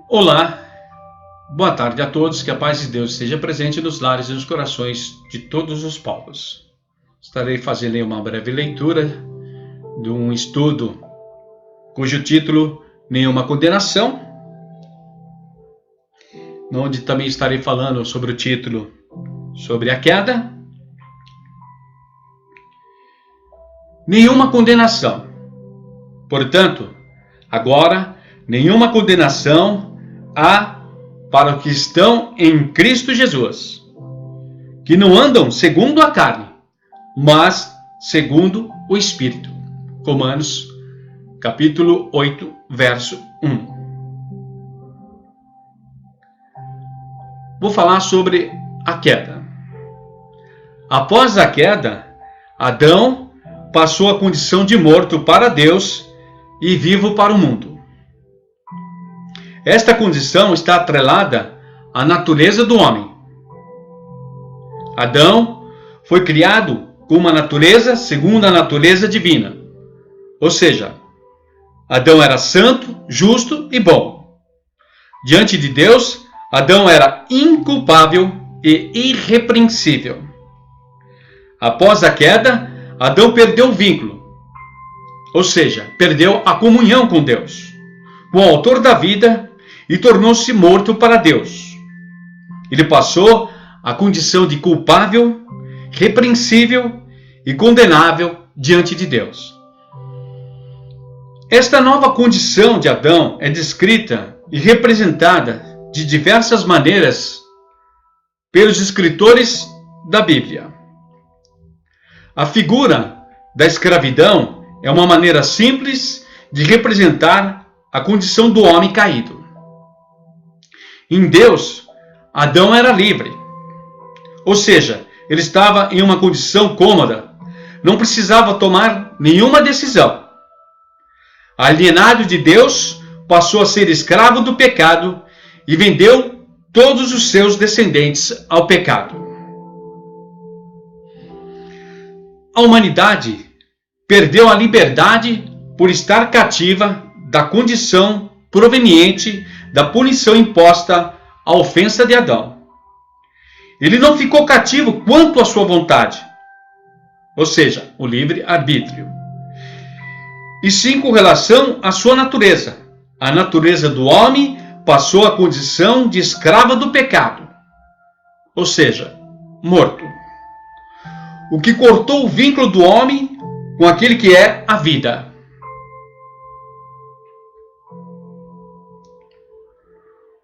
Olá, boa tarde a todos, que a paz de Deus esteja presente nos lares e nos corações de todos os povos. Estarei fazendo uma breve leitura de um estudo cujo título Nenhuma Condenação, onde também estarei falando sobre o título sobre a queda. Nenhuma condenação. Portanto, agora, nenhuma condenação há para os que estão em Cristo Jesus, que não andam segundo a carne, mas segundo o Espírito. Romanos, capítulo 8, verso 1. Vou falar sobre a queda. Após a queda, Adão passou a condição de morto para Deus e vivo para o mundo. Esta condição está atrelada à natureza do homem. Adão foi criado com uma natureza segundo a natureza divina. Ou seja, Adão era santo, justo e bom. Diante de Deus, Adão era inculpável e irrepreensível. Após a queda, Adão perdeu o vínculo, ou seja, perdeu a comunhão com Deus, com o autor da vida, e tornou-se morto para Deus. Ele passou a condição de culpável, repreensível e condenável diante de Deus. Esta nova condição de Adão é descrita e representada de diversas maneiras pelos escritores da Bíblia. A figura da escravidão é uma maneira simples de representar a condição do homem caído. Em Deus, Adão era livre. Ou seja, ele estava em uma condição cômoda, não precisava tomar nenhuma decisão. Alienado de Deus, passou a ser escravo do pecado e vendeu todos os seus descendentes ao pecado. A humanidade perdeu a liberdade por estar cativa da condição proveniente da punição imposta à ofensa de Adão. Ele não ficou cativo quanto à sua vontade, ou seja, o livre-arbítrio, e sim com relação à sua natureza. A natureza do homem passou à condição de escrava do pecado, ou seja, morto. O que cortou o vínculo do homem com aquele que é a vida.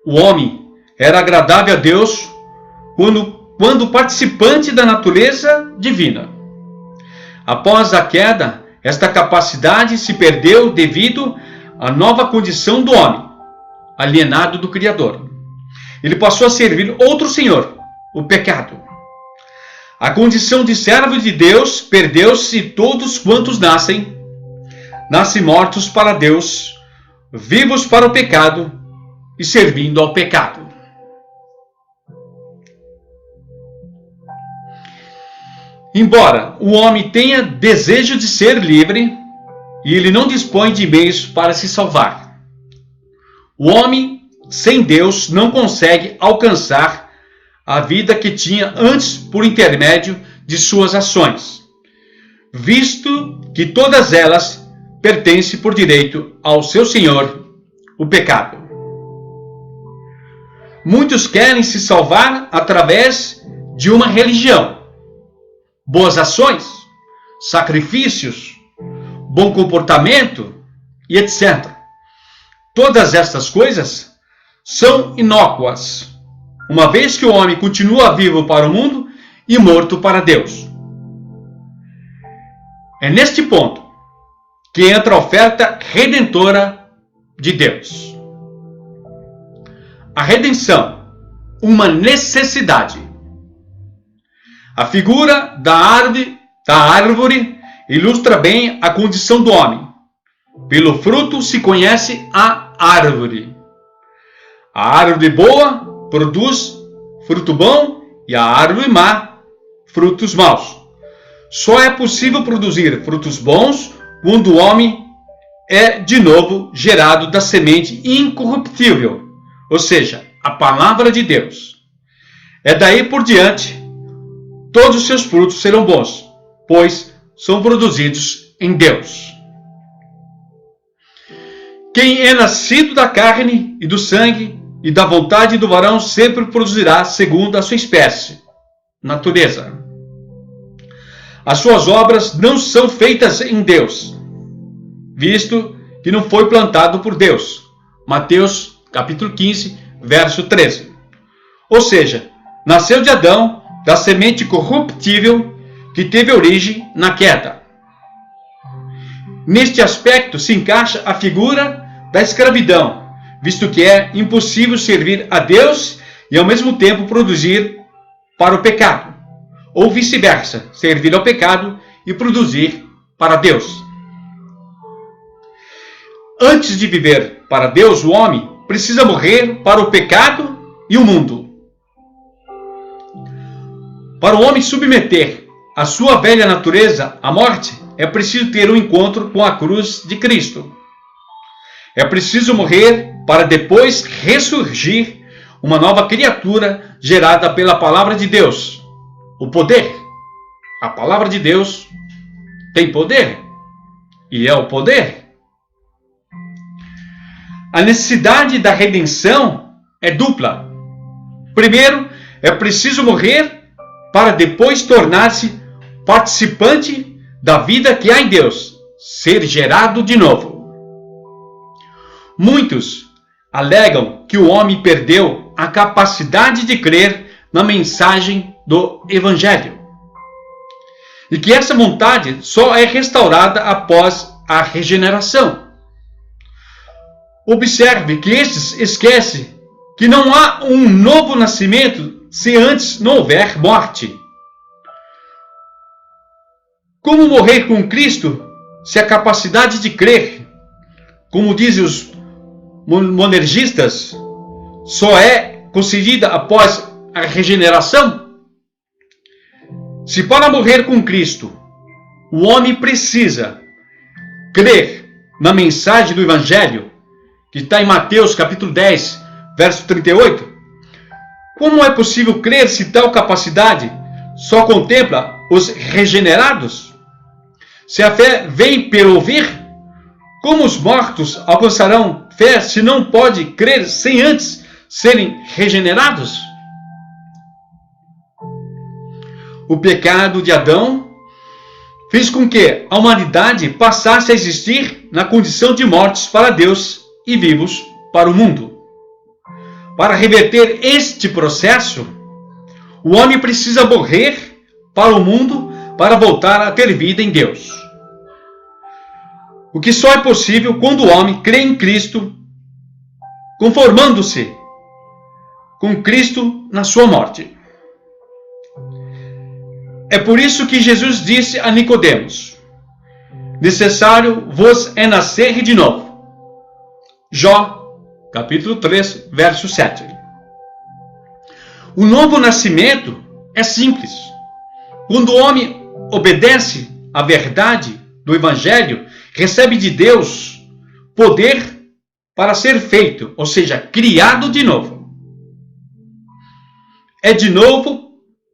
O homem era agradável a Deus quando participante da natureza divina. Após a queda, esta capacidade se perdeu devido à nova condição do homem, alienado do Criador. Ele passou a servir outro senhor, o pecado. A condição de servo de Deus perdeu-se, e todos quantos nascem mortos para Deus, vivos para o pecado e servindo ao pecado. Embora o homem tenha desejo de ser livre, e ele não dispõe de meios para se salvar. O homem sem Deus não consegue alcançar a vida que tinha antes por intermédio de suas ações, visto que todas elas pertencem por direito ao seu senhor, o pecado. Muitos querem se salvar através de uma religião, boas ações, sacrifícios, bom comportamento e etc. Todas estas coisas são inócuas, uma vez que o homem continua vivo para o mundo e morto para Deus. É neste ponto que entra a oferta redentora de Deus. A redenção, uma necessidade. A figura da árvore ilustra bem a condição do homem. Pelo fruto se conhece a árvore. A árvore boa produz fruto bom e a árvore má, frutos maus. Só é possível produzir frutos bons quando o homem é de novo gerado da semente incorruptível, ou seja, a palavra de Deus. É daí por diante, todos os seus frutos serão bons, pois são produzidos em Deus. Quem é nascido da carne e do sangue e da vontade do varão sempre produzirá segundo a sua espécie, natureza. As suas obras não são feitas em Deus, visto que não foi plantado por Deus. Mateus capítulo 15, verso 13. Ou seja, nasceu de Adão, da semente corruptível que teve origem na queda. Neste aspecto se encaixa a figura da escravidão, visto que é impossível servir a Deus e ao mesmo tempo produzir para o pecado, ou vice-versa, servir ao pecado e produzir para Deus. Antes de viver para Deus, o homem precisa morrer para o pecado e o mundo. Para o homem submeter a sua velha natureza à morte, é preciso ter um encontro com a cruz de Cristo. É preciso morrer para depois ressurgir uma nova criatura gerada pela palavra de Deus. O poder. A palavra de Deus tem poder. E é o poder. A necessidade da redenção é dupla. Primeiro, é preciso morrer para depois tornar-se participante da vida que há em Deus, ser gerado de novo. Muitos alegam que o homem perdeu a capacidade de crer na mensagem do Evangelho e que essa vontade só é restaurada após a regeneração. Observe que estes esquecem que não há um novo nascimento se antes não houver morte. Como morrer com Cristo se a capacidade de crer, como dizem os monergistas, só é concedida após a regeneração? Se para morrer com Cristo o homem precisa crer na mensagem do Evangelho, que está em Mateus capítulo 10, verso 38, como é possível crer se tal capacidade só contempla os regenerados? Se a fé vem pelo ouvir, como os mortos alcançarão fé se não pode crer sem antes serem regenerados? O pecado de Adão fez com que a humanidade passasse a existir na condição de mortos para Deus e vivos para o mundo. Para reverter este processo, o homem precisa morrer para o mundo para voltar a ter vida em Deus. O que só é possível quando o homem crê em Cristo, conformando-se com Cristo na sua morte. É por isso que Jesus disse a Nicodemos: necessário vos é nascer de novo. Jó, capítulo 3, verso 7. O novo nascimento é simples. Quando o homem obedece à verdade do Evangelho, recebe de Deus poder para ser feito, ou seja, criado de novo. É de novo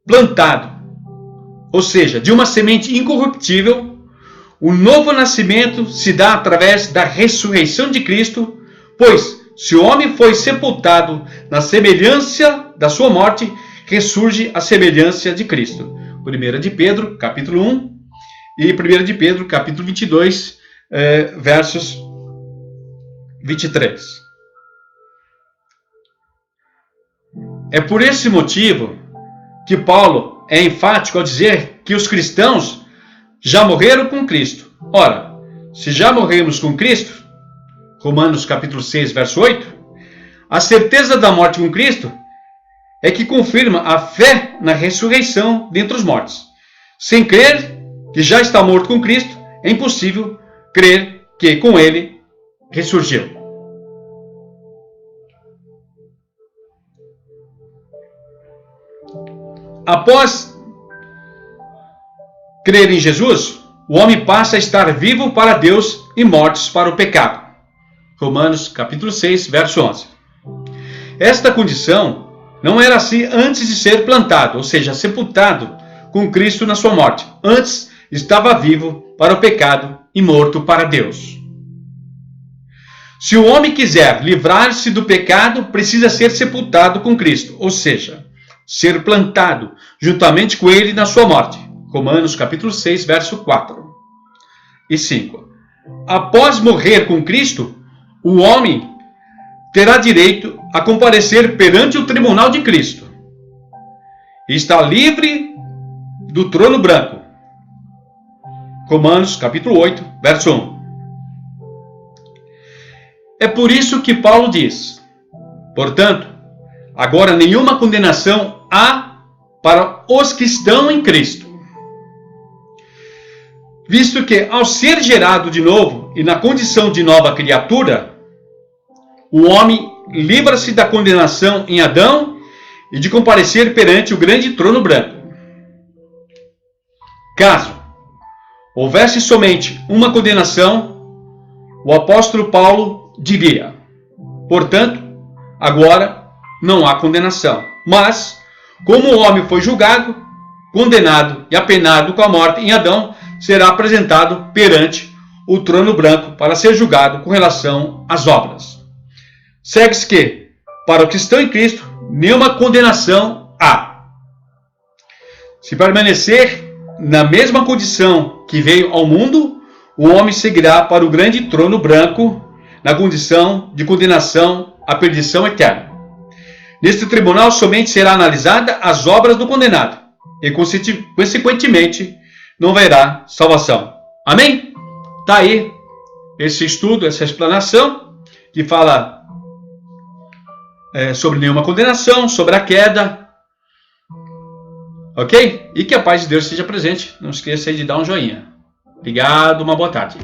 plantado, ou seja, de uma semente incorruptível. O novo nascimento se dá através da ressurreição de Cristo, pois se o homem foi sepultado na semelhança da sua morte, ressurge a semelhança de Cristo. 1 de Pedro, capítulo 1 e 1 de Pedro, capítulo 22, versos 23. É por esse motivo que Paulo é enfático ao dizer que os cristãos já morreram com Cristo. Ora, se já morremos com Cristo, Romanos capítulo 6, verso 8, a certeza da morte com Cristo é que confirma a fé na ressurreição dentre os mortos. Sem crer que já está morto com Cristo, é impossível crer que com ele ressurgiu. Após crer em Jesus, o homem passa a estar vivo para Deus e mortos para o pecado. Romanos capítulo 6, verso 11. Esta condição não era assim antes de ser plantado, ou seja, sepultado com Cristo na sua morte. Antes estava vivo para o pecado e morto para Deus. Se o homem quiser livrar-se do pecado, precisa ser sepultado com Cristo, ou seja, ser plantado juntamente com ele na sua morte. Romanos capítulo 6, verso 4 e 5. Após morrer com Cristo, o homem terá direito a comparecer perante o tribunal de Cristo e está livre do trono branco. Romanos capítulo 8, verso 1. É por isso que Paulo diz: portanto, agora nenhuma condenação há para os que estão em Cristo. Visto que, ao ser gerado de novo e na condição de nova criatura, o homem livra-se da condenação em Adão e de comparecer perante o grande trono branco. Caso houvesse somente uma condenação, o apóstolo Paulo diria: portanto, agora não há condenação. Mas, como o homem foi julgado, condenado e apenado com a morte em Adão, será apresentado perante o trono branco para ser julgado com relação às obras. Segue-se que, para os que estão em Cristo, nenhuma condenação há. Se permanecer na mesma condição que veio ao mundo, o homem seguirá para o grande trono branco, na condição de condenação à perdição eterna. Neste tribunal somente será analisada as obras do condenado, e consequentemente não haverá salvação. Amém? Está aí esse estudo, essa explanação, que fala sobre nenhuma condenação, sobre a queda. Ok? E que a paz de Deus esteja presente. Não esqueça de dar um joinha. Obrigado, uma boa tarde.